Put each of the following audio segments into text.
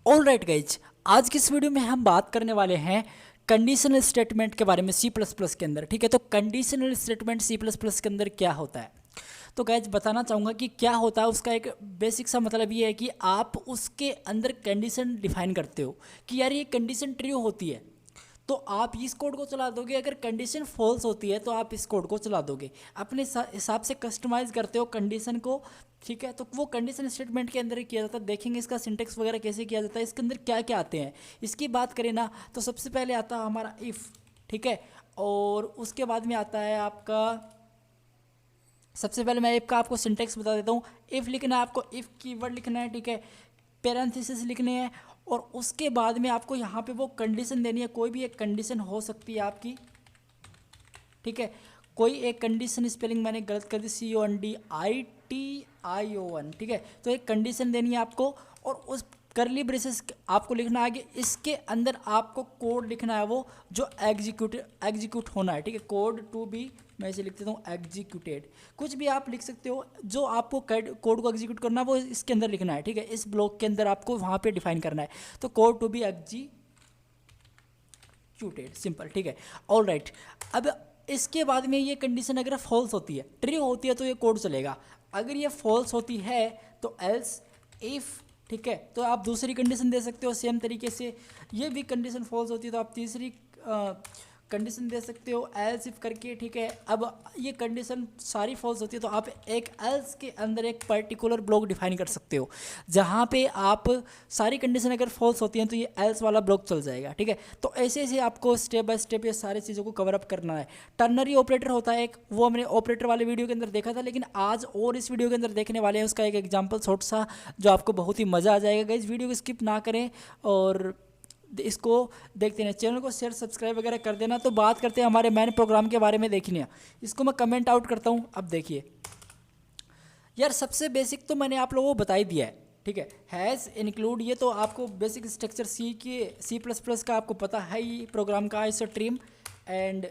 All right guys, आज की इस वीडियो में हम बात करने वाले हैं कंडीशनल स्टेटमेंट के बारे में सी प्लस प्लस के अंदर। ठीक है, तो conditional statement C plus plus के अंदर क्या होता है, तो गाइज बताना चाहूँगा कि क्या होता है। उसका एक बेसिक सा मतलब ये है कि आप उसके अंदर कंडीशन डिफाइन करते हो कि यार ये कंडीशन ट्रू होती है तो आप इस कोड को चला दोगे, अगर कंडीशन फॉल्स होती है तो आप इस कोड को चला दोगे। अपने हिसाब से कस्टमाइज करते हो कंडीशन को। ठीक है, तो वो कंडीशन स्टेटमेंट के अंदर ही किया जाता है। देखेंगे इसका सिंटेक्स वगैरह कैसे किया जाता है, इसके अंदर क्या क्या आते हैं। इसकी बात करें ना तो सबसे पहले आता है हमारा इफ़। ठीक है, और उसके बाद में आता है आपका, सबसे पहले मैं इफ़ का आपको सिंटेक्स बता देता हूँ। इफ़ लिखना है आपको, इफ़ कीवर्ड लिखना है। ठीक है, पैरेंथेसिस लिखने हैं और उसके बाद में आपको यहाँ पे वो कंडीशन देनी है। कोई भी एक कंडीशन हो सकती है आपकी। ठीक है, कोई एक कंडीशन, स्पेलिंग मैंने गलत कर दी, CONDITION। ठीक है, तो एक कंडीशन देनी है आपको और उस करली ब्रेसेस आपको लिखना है कि इसके अंदर आपको कोड लिखना है वो जो एग्जीक्यूट होना है। ठीक है, कोड टू बी, मैं इसे लिख देता हूँ एग्जीक्यूटेड। कुछ भी आप लिख सकते हो, जो आपको कोड को एग्जीक्यूट करना है वो इसके अंदर लिखना है। ठीक है, इस ब्लॉक के अंदर आपको वहाँ पे डिफाइन करना है, तो code to be executed, simple. ठीक है, ऑल राइट। अब इसके बाद में ये कंडीशन अगर फॉल्स होती है, ट्रू होती है तो ये कोड चलेगा। अगर ये फॉल्स होती है तो एल्स इफ़। ठीक है, तो आप दूसरी कंडीशन दे सकते हो सेम तरीके से। ये भी कंडीशन फॉल्स होती है तो आप तीसरी कंडीशन दे सकते हो एल्स इफ करके। ठीक है, अब ये कंडीशन सारी फॉल्स होती है तो आप एक एल्स के अंदर एक पर्टिकुलर ब्लॉक डिफाइन कर सकते हो जहाँ पे आप सारी कंडीशन अगर फॉल्स होती हैं तो ये एल्स वाला ब्लॉक चल जाएगा। ठीक है, तो ऐसे ऐसे आपको स्टेप बाय स्टेप ये सारी चीज़ों को कवर अप करना है। टर्नरी ऑपरेटर होता है एक, वो हमने ऑपरेटर वाले वीडियो के अंदर देखा था, लेकिन आज और इस वीडियो के अंदर देखने वाले हैं उसका एक एग्जाम्पल शॉर्ट सा जो आपको बहुत ही मज़ा आ जाएगा। इस वीडियो को स्किप ना करें और इसको देखते हैं। चैनल को शेयर सब्सक्राइब वगैरह कर देना। तो बात करते हैं हमारे मेन प्रोग्राम के बारे में। देखने इसको मैं कमेंट आउट करता हूँ। अब देखिए यार, सबसे बेसिक तो मैंने आप लोगों को बता ही दिया है। ठीक है, हैज़ इंक्लूड, ये तो आपको basic structure C plus plus का आपको पता है ही, प्रोग्राम का stream and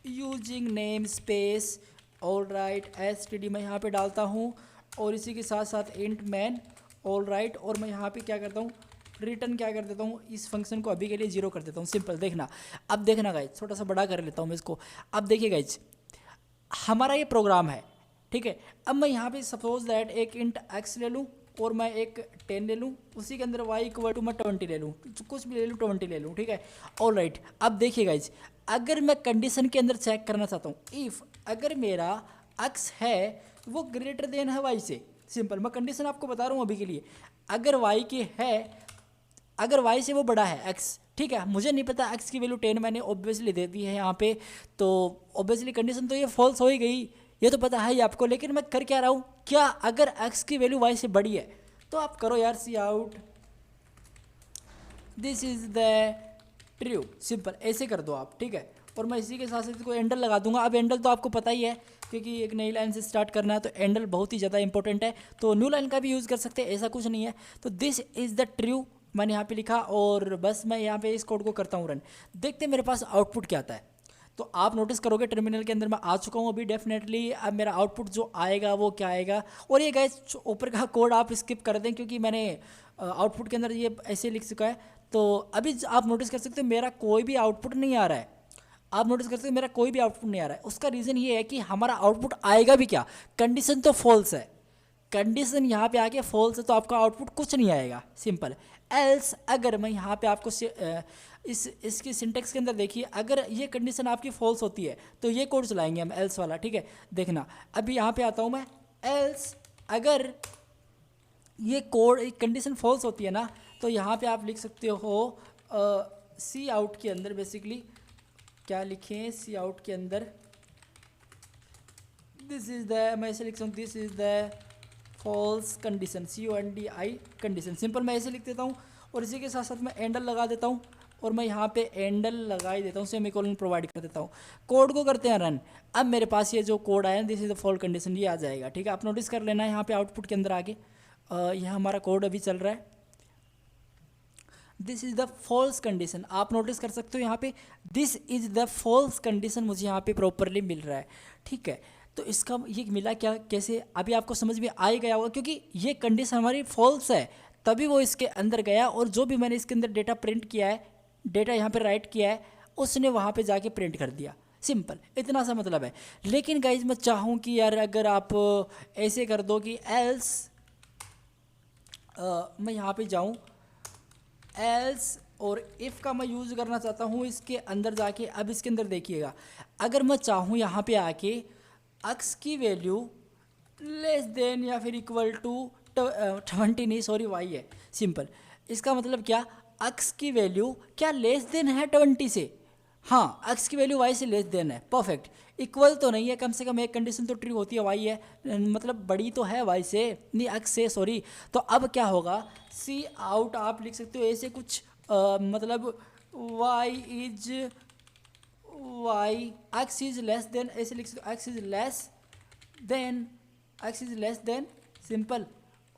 using namespace. All right, STD मैं यहाँ पे डालता हूँ और इसी के साथ साथ इंट मैन। ऑल राइट, और मैं यहाँ पे क्या करता हूँ, रिटर्न क्या कर देता हूँ, इस फंक्शन को अभी के लिए 0 कर देता हूँ। सिंपल, देखना। अब देखना गाइज, छोटा सा बड़ा कर लेता हूँ मैं इसको। अब देखिए गाइज, हमारा ये प्रोग्राम है। ठीक है, अब मैं यहाँ पे सपोज दैट एक इंट x ले लूँ और मैं एक 10 ले लूँ, उसी के अंदर y इक्वल टू मैं 20 ले लूँ, कुछ भी ले लूँ, 20 ले लूँ। ठीक है, ऑल राइट। अब देखिए गाइज, अगर मैं कंडीशन के अंदर चेक करना चाहता हूँ, इफ़ अगर मेरा x है वो ग्रेटर देन है y से। सिंपल, मैं कंडीशन आपको बता रहा हूँ अभी के लिए। अगर y के है, अगर y से वो बड़ा है x, ठीक है, मुझे नहीं पता x की वैल्यू 10 मैंने ऑब्वियसली दे दी है यहाँ पे, तो ऑब्वियसली कंडीशन तो ये फॉल्स हो ही गई, ये तो पता है ही आपको। लेकिन मैं कर क्या रहा हूँ, क्या अगर x की वैल्यू y से बड़ी है तो आप करो यार see out this is the true. Simple, ऐसे कर दो आप। ठीक है, और मैं इसी के साथ साथ कोई एंडल लगा दूंगा। अब एंडल तो आपको पता ही है क्योंकि एक नई लाइन से स्टार्ट करना है तो एंडल बहुत ही ज़्यादा इंपॉर्टेंट है, तो न्यू लाइन का भी यूज़ कर सकते हैं, ऐसा कुछ नहीं है। तो दिस इज़ द ट्रू मैंने यहाँ पे लिखा और बस मैं यहाँ पे इस कोड को करता हूँ रन। देखते हैं मेरे पास आउटपुट क्या आता है। तो आप नोटिस करोगे टर्मिनल के अंदर मैं आ चुका हूँ अभी डेफिनेटली। अब मेरा आउटपुट जो आएगा वो क्या आएगा, और ये गाइस ऊपर का कोड आप स्किप कर दें क्योंकि मैंने आउटपुट के अंदर ये ऐसे लिख चुका है। तो अभी आप नोटिस कर सकते हो मेरा कोई भी आउटपुट नहीं आ रहा है। आप नोटिस कर सकते हो मेरा कोई भी आउटपुट नहीं आ रहा है। उसका रीज़न ये है कि हमारा आउटपुट आएगा भी क्या, कंडीशन तो फॉल्स है। कंडीशन यहाँ पे आके फॉल्स है तो आपका आउटपुट कुछ नहीं आएगा। सिंपल, एल्स अगर मैं यहाँ पे आपको इसकी सिंटेक्स के अंदर देखिए, अगर ये कंडीशन आपकी फॉल्स होती है तो ये कोड चलाएंगे हम एल्स वाला। ठीक है, देखना अभी यहाँ पे आता हूँ मैं। एल्स अगर ये कोड एक कंडीशन फॉल्स होती है ना तो यहाँ पे आप लिख सकते हो सी आउट के अंदर बेसिकली क्या लिखें, सी आउट के अंदर दिस इज़ द, मैं ऐसे लिख सकता हूँ this is the false condition, CONDI condition. Simple मैं ऐसे लिख देता हूँ और इसी के साथ साथ मैं एंडल लगा देता हूँ और मैं यहाँ पे एंडल लगा ही देता हूँ, सेमीकोलन प्रोवाइड कर देता हूँ। कोड को करते हैं रन। अब मेरे पास ये जो कोड आया this is the false condition, ये आ जाएगा। ठीक है, आप नोटिस कर लेना यहाँ पे आउटपुट के अंदर आगे यह हमारा कोड अभी चल रहा है। This is the false condition, आप नोटिस कर सकते हो यहाँ पे this is the false condition मुझे यहाँ पे प्रॉपरली मिल रहा है। ठीक है, तो इसका ये मिला क्या, कैसे, अभी आपको समझ में आ ही गया होगा क्योंकि ये कंडीशन हमारी फॉल्स है तभी वो इसके अंदर गया और जो भी मैंने इसके अंदर डेटा प्रिंट किया है, डेटा यहाँ पे राइट किया है, उसने वहाँ पे जाके प्रिंट कर दिया। सिंपल, इतना सा मतलब है। लेकिन गाइज मैं चाहूँ कि यार अगर आप ऐसे कर दो कि एल्स, मैं यहाँ पे जाऊँ एल्स और इफ़ का मैं यूज़ करना चाहता हूँ इसके अंदर जाके। अब इसके अंदर देखिएगा, अगर मैं चाहूँ यहाँ पे आके एक्स की वैल्यू लेस देन या फिर इक्वल टू 20 नहीं सॉरी वाई है। सिंपल, इसका मतलब क्या, एक्स की वैल्यू क्या लेस देन है 20 से, हाँ एक्स की वैल्यू वाई से लेस देन है, परफेक्ट। इक्वल तो नहीं है, कम से कम एक कंडीशन तो ट्रू होती है, वाई है, मतलब बड़ी तो है वाई से, नहीं एक्स से सॉरी। तो अब क्या होगा, सी आउट आप लिख सकते हो ऐसे कुछ मतलब y is y x is less than, ऐसे लिख सकते हो x is less than, x is less than simple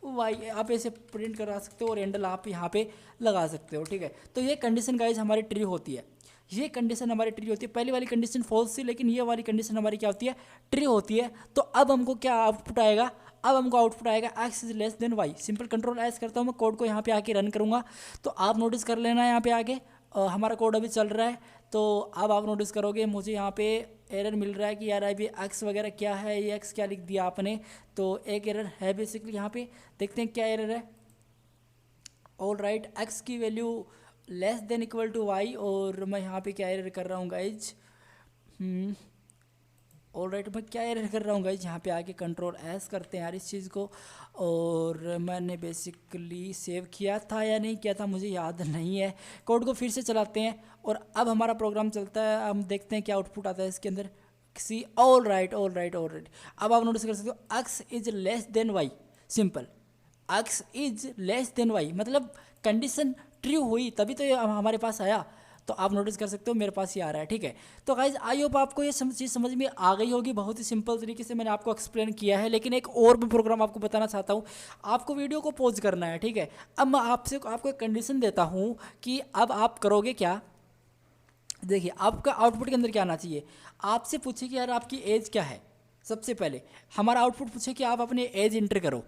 y, आप ऐसे प्रिंट करा सकते हो और एंडल आप यहाँ पे लगा सकते हो, ठीक है। तो ये कंडीशन गाइज हमारी ट्रू होती है, ये कंडीशन हमारी ट्रू होती है। पहली वाली कंडीशन फॉल्स थी, लेकिन ये वाली कंडीशन हमारी क्या होती है, ट्रू होती है। तो अब हमको क्या आउटपुट आएगा, अब हमको आउटपुट आएगा x is less than Y. Simple control S करता हूँ मैं, कोड को यहाँ पे आके रन करूँगा तो आप नोटिस कर लेना यहाँ पे आगे हमारा कोड अभी चल रहा है। तो अब आप नोटिस करोगे मुझे यहाँ पे एरर मिल रहा है कि यार अभी एक्स वगैरह क्या है, ये एक्स क्या लिख दिया आपने। तो एक एरर है बेसिकली यहाँ पे, देखते हैं क्या एरर है। ऑल राइट, एक्स की value less than equal to y, और मैं यहाँ पे क्या एरर कर रहा हूँ गाइज, ऑल राइट मैं क्या एरर कर रहा हूँ गाइज, यहाँ पे आके कंट्रोल एस करते हैं यार इस चीज़ को। और मैंने बेसिकली सेव किया था या नहीं किया था मुझे याद नहीं है। कोड को फिर से चलाते हैं और अब हमारा प्रोग्राम चलता है, हम देखते हैं क्या आउटपुट आता है इसके अंदर। See all right all right all right, अब आप नोटिस कर सकते हो x is less than Y. Simple, X is less than Y मतलब कंडीशन ट्रू हुई तभी तो ये हमारे पास आया। तो आप नोटिस कर सकते हो मेरे पास ही आ रहा है, ठीक है। तो गाइज आई होप आपको ये चीज़ समझ में आ गई होगी, बहुत ही सिंपल तरीके से मैंने आपको एक्सप्लेन किया है। लेकिन एक और भी प्रोग्राम आपको बताना चाहता हूँ, आपको वीडियो को पॉज करना है, ठीक है। अब मैं आपको एक कंडीशन देता हूँ कि अब आप करोगे क्या, देखिए आपका आउटपुट के अंदर क्या आना चाहिए। आपसे पूछे कि यार आपकी एज क्या है, सबसे पहले हमारा आउटपुट पूछे कि आप अपनी एज इंटर करो।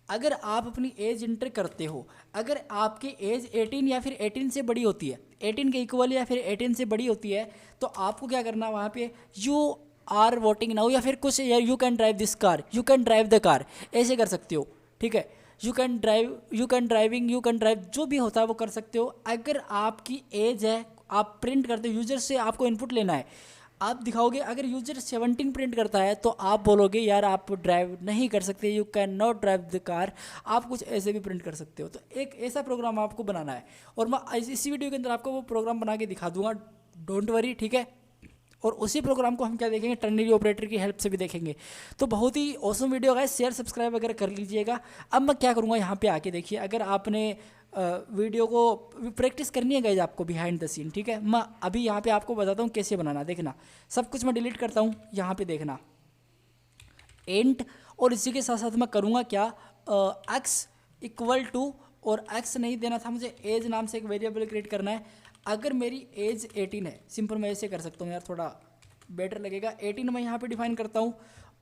अगर आप अपनी एज इंटर करते हो, अगर आपकी एज 18 या फिर 18 से बड़ी होती है, 18 के इक्वल या फिर 18 से बड़ी होती है, तो आपको क्या करना वहाँ पे यू आर वोटिंग नाउ या फिर कुछ यार you can drive this car, you can drive the car, ऐसे कर सकते हो, ठीक है। You can drive, you can driving, you can drive, जो भी होता है वो कर सकते हो। अगर आपकी एज है, आप प्रिंट करते हो, यूजर से आपको इनपुट लेना है, आप दिखाओगे। अगर यूजर 17 प्रिंट करता है तो आप बोलोगे यार आप ड्राइव नहीं कर सकते, you can not drive the car. आप कुछ ऐसे भी प्रिंट कर सकते हो। तो एक ऐसा प्रोग्राम आपको बनाना है और मैं इसी वीडियो के अंदर आपको वो प्रोग्राम बना के दिखा दूंगा, डोंट वरी, ठीक है। और उसी प्रोग्राम को हम क्या देखेंगे, टर्नरी ऑपरेटर की हेल्प से भी देखेंगे। तो बहुत ही ऑसम वीडियो है, शेयर सब्सक्राइब वगैरह कर लीजिएगा। अब मैं क्या करूँगा, यहाँ पे आके देखिए, अगर आपने वीडियो को प्रैक्टिस करनी है गाइज आपको बिहाइंड द सीन, ठीक है। मैं अभी यहाँ पे आपको बताता हूँ कैसे बनाना, देखना सब कुछ मैं डिलीट करता हूँ, यहाँ पे देखना एंड, और इसी के साथ साथ मैं करूँगा क्या, एक्स इक्वल टू, और एक्स नहीं देना था मुझे, एज नाम से एक वेरिएबल क्रिएट करना है। अगर मेरी एज 18 है, सिंपल मैं ऐसे कर सकता हूँ यार, थोड़ा बेटर लगेगा। 18 मैं यहाँ पे डिफाइन करता हूँ,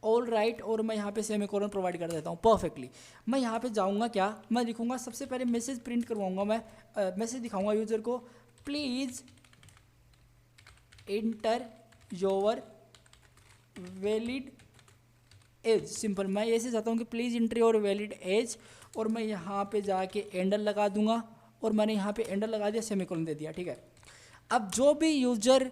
ऑल राइट, और मैं यहाँ पे सेमीकोलन प्रोवाइड कर देता हूँ परफेक्टली। मैं यहाँ पे जाऊँगा क्या, मैं लिखूँगा सबसे पहले मैसेज प्रिंट करवाऊँगा, मैं मैसेज दिखाऊँगा यूज़र को, please enter your valid age. Simple मैं ऐसे चाहता हूँ कि please enter your valid age, और मैं यहाँ पे जाके एंडर लगा दूंगा, और मैंने यहाँ पे एंडर लगा दिया, सेमीकोलन दे दिया, ठीक है। अब जो भी यूज़र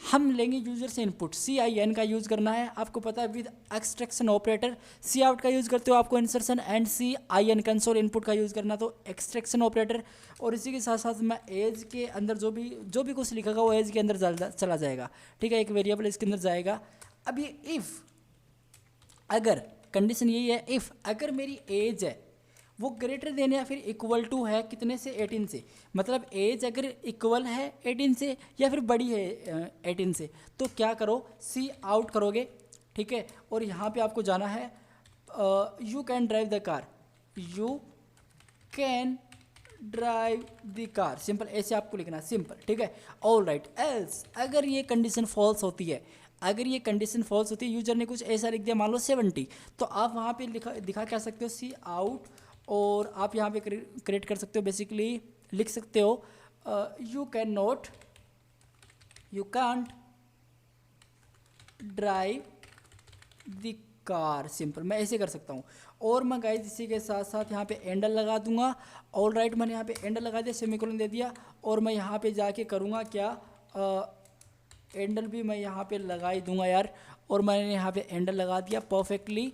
हम लेंगे, यूज़र से इनपुट CIN का यूज़ करना है, आपको पता है with extraction operator. C out का यूज़ करते हो आपको insertion, and CIN console input का यूज़ करना, तो एक्सट्रैक्शन ऑपरेटर। और इसी के साथ साथ मैं एज के अंदर जो भी कुछ लिखेगा वो एज के अंदर चला जाएगा, ठीक है। एक वेरिएबल इसके अंदर जाएगा। अब ये इफ़, अगर कंडीशन यही है, इफ़ अगर मेरी एज है वो ग्रेटर देन या फिर इक्वल टू है कितने से, 18 से, मतलब एज अगर इक्वल है 18 से या फिर बड़ी है 18 से, तो क्या करो, सी आउट करोगे, ठीक है। और यहाँ पे आपको जाना है you can drive the car, you can drive the car, simple ऐसे आपको लिखना, सिंपल, ठीक है। ऑल राइट, एल्स अगर ये कंडीशन फॉल्स होती है, अगर ये कंडीशन फॉल्स होती है, यूजर ने कुछ ऐसा लिख दिया मान लो 70, तो आप वहाँ पे दिखा क्या सकते हो, सी आउट और आप यहाँ पे क्रिएट कर सकते हो, बेसिकली लिख सकते हो you can't drive the car, simple मैं ऐसे कर सकता हूँ। और मैं गाइस इसी के साथ साथ यहाँ पे एंडल लगा दूंगा। ऑल राइट, मैंने यहाँ पे एंडल लगा दिया, सेमीकोलन दे दिया, और मैं यहाँ पे जाके करूँगा क्या, एंडल भी मैं यहाँ पे लगा ही दूंगा यार, और मैंने यहाँ पे एंडल लगा दिया परफेक्टली।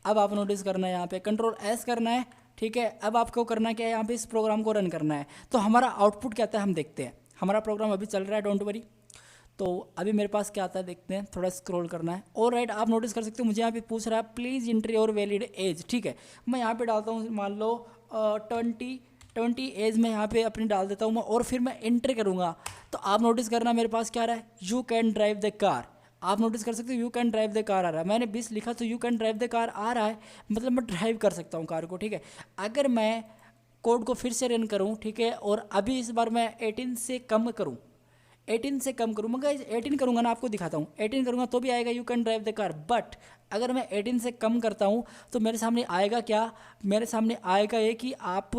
अब आप नोटिस करना है यहाँ पे कंट्रोल एस करना है, ठीक है। अब आपको करना क्या है, यहाँ पे इस प्रोग्राम को रन करना है। तो हमारा आउटपुट क्या आता है हम देखते हैं। हमारा प्रोग्राम अभी चल रहा है, डोंट वरी। तो अभी मेरे पास क्या आता है देखते हैं, थोड़ा स्क्रॉल करना है। और राइट, आप नोटिस कर सकते हो मुझे यहाँ पे पूछ रहा है please enter your valid age, ठीक है। मैं यहाँ पे डालता हूँ मान लो 20 एज में यहाँ पे अपनी डाल देता हूँ मैं, और फिर मैं एंटर करूँगा। तो आप नोटिस करना मेरे पास क्या आ रहा है, you can drive the car. आप नोटिस कर सकते हो you can drive the car आ रहा है। मैंने 20 लिखा तो you can drive the car आ रहा है, मतलब मैं ड्राइव कर सकता हूँ कार को, ठीक है। अगर मैं कोड को फिर से रन करूँ, ठीक है, और अभी इस बार मैं 18 से कम करूँ, 18 से कम करूँ, मगर 18 करूँगा ना, आपको दिखाता हूँ, 18 करूँगा तो भी आएगा you can drive the car. But अगर मैं 18 से कम करता हूँ तो मेरे सामने आएगा क्या, मेरे सामने आएगा ये कि आप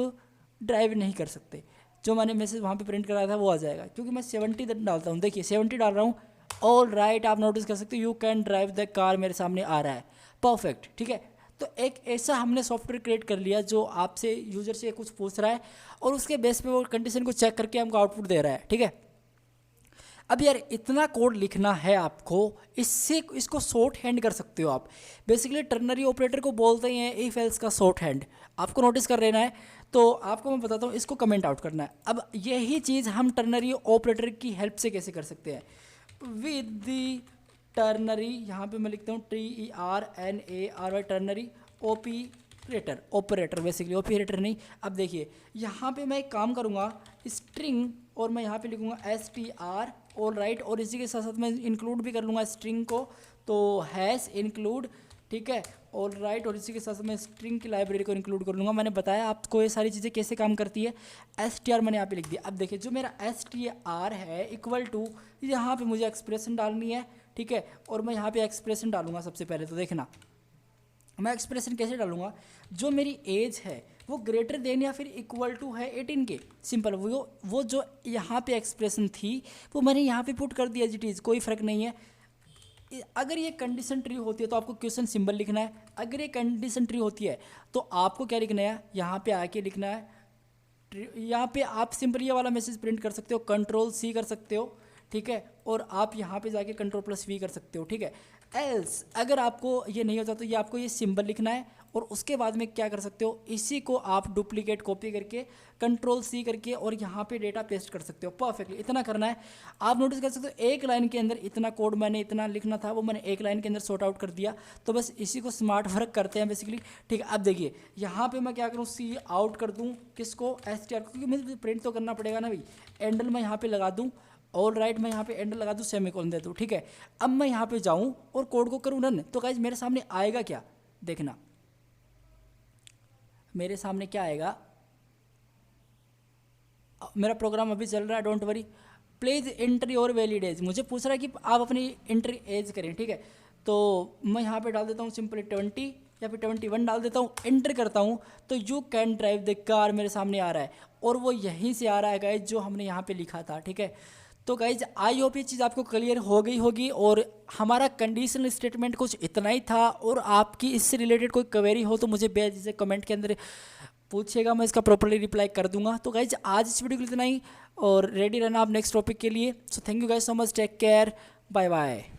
ड्राइव नहीं कर सकते। जो मैंने मैसेज वहाँ पे प्रिंट कराया था वो आ जाएगा, क्योंकि मैं 70 डालता हूँ, देखिए 70 डाल रहा हूँ। ऑल राइट, आप नोटिस कर सकते हो you can drive the car मेरे सामने आ रहा है, परफेक्ट, ठीक है। तो एक ऐसा हमने सॉफ्टवेयर क्रिएट कर लिया जो आपसे यूजर से कुछ पूछ रहा है, और उसके बेस पे वो कंडीशन को चेक करके हमको आउटपुट दे रहा है, ठीक है। अब यार इतना कोड लिखना है आपको, इसको शॉर्ट हैंड कर सकते हो आप। बेसिकली टर्नरी ऑपरेटर को बोलते हैं इफ एल्स का शॉर्ट हैंड, आपको नोटिस कर लेना है। तो आपको मैं बताता हूँ, इसको कमेंट आउट करना है। अब यही चीज़ हम टर्नरी ऑपरेटर की हेल्प से कैसे कर सकते हैं, विद दी टर्नरी, यहाँ पे मैं लिखता हूँ TERNARY, ternary operator basically operator नहीं। अब देखिए यहाँ पे मैं एक काम करूँगा, स्ट्रिंग, और मैं यहाँ पे लिखूँगा STR, ऑल राइट, और इसी के साथ साथ मैं इंक्लूड भी कर लूँगा स्ट्रिंग को, तो हैश इंक्लूड, ठीक है, ऑल राइट, और इसी के साथ साथ मैं स्ट्रिंग की लाइब्रेरी को इंक्लूड कर लूँगा। मैंने बताया आपको ये सारी चीज़ें कैसे काम करती है। STR मैंने यहाँ पे लिख दिया। अब देखिए जो मेरा STR है इक्वल टू, यहाँ पे मुझे एक्सप्रेशन डालनी है, ठीक है, और मैं यहाँ पे एक्सप्रेशन डालूंगा। सबसे पहले तो देखना मैं एक्सप्रेशन कैसे डालूंगा, जो मेरी एज है वो ग्रेटर देन या फिर इक्वल टू है 18 के, सिंपल। वो जो यहाँ पे एक्सप्रेशन थी वो मैंने यहाँ पे पुट कर दिया जी टीज, कोई फ़र्क नहीं है। अगर ये कंडीशन ट्री होती है तो आपको क्वेश्चन सिंबल लिखना है। अगर ये कंडीशन ट्री होती है तो आपको क्या लिखना है, यहाँ पे आके लिखना है। यहाँ पे आप सिंपल ये वाला मैसेज प्रिंट कर सकते हो, Ctrl+C कर सकते हो, ठीक है, और आप यहाँ पे जाके Ctrl+V कर सकते हो, ठीक है। एल्स अगर आपको ये नहीं होता तो ये आपको ये सिंबल लिखना है, और उसके बाद में क्या कर सकते हो, इसी को आप डुप्लीकेट कॉपी करके Ctrl+C करके और यहाँ पे डेटा पेस्ट कर सकते हो, परफेक्टली। इतना करना है। आप नोटिस कर सकते हो एक लाइन के अंदर इतना कोड मैंने इतना लिखना था वो मैंने एक लाइन के अंदर सॉर्ट आउट कर दिया। तो बस इसी को स्मार्ट वर्क करते हैं बेसिकली, ठीक है। अब देखिए यहाँ पे मैं क्या करूँ, सी आउट कर दूँ किसको, STR को, क्योंकि मुझे प्रिंट तो करना पड़ेगा ना भाई। एंडल मैं यहाँ पे लगा दूँ, ऑल राइट, मैं यहाँ पे एंडल लगा दूँ, सेमीकोलन दे दूँ, ठीक है। अब मैं यहाँ पे जाऊँ और कोड को करूँ रन, तो गाइस मेरे सामने आएगा क्या, देखना मेरे सामने क्या आएगा। मेरा प्रोग्राम अभी चल रहा है, don't worry. Please enter your valid age, मुझे पूछ रहा है कि आप अपनी एंट्री एज करें, ठीक है। तो मैं यहाँ पे डाल देता हूँ सिंपली 20 या फिर 21 डाल देता हूँ, एंटर करता हूँ, तो you can drive the car मेरे सामने आ रहा है, और वो यहीं से आ रहा है गाइज जो हमने यहाँ पे लिखा था, ठीक है। तो गाइज आई होप ये चीज़ आपको क्लियर हो गई होगी, और हमारा कंडीशनल स्टेटमेंट कुछ इतना ही था। और आपकी इससे रिलेटेड कोई क्वेरी हो तो मुझे बेझिझक कमेंट के अंदर पूछिएगा, मैं इसका प्रॉपर्ली रिप्लाई कर दूंगा। तो गाइज आज इस वीडियो के लिए इतना ही, और रेडी रहना आप नेक्स्ट टॉपिक के लिए। So thank you guys so much, take care, bye bye.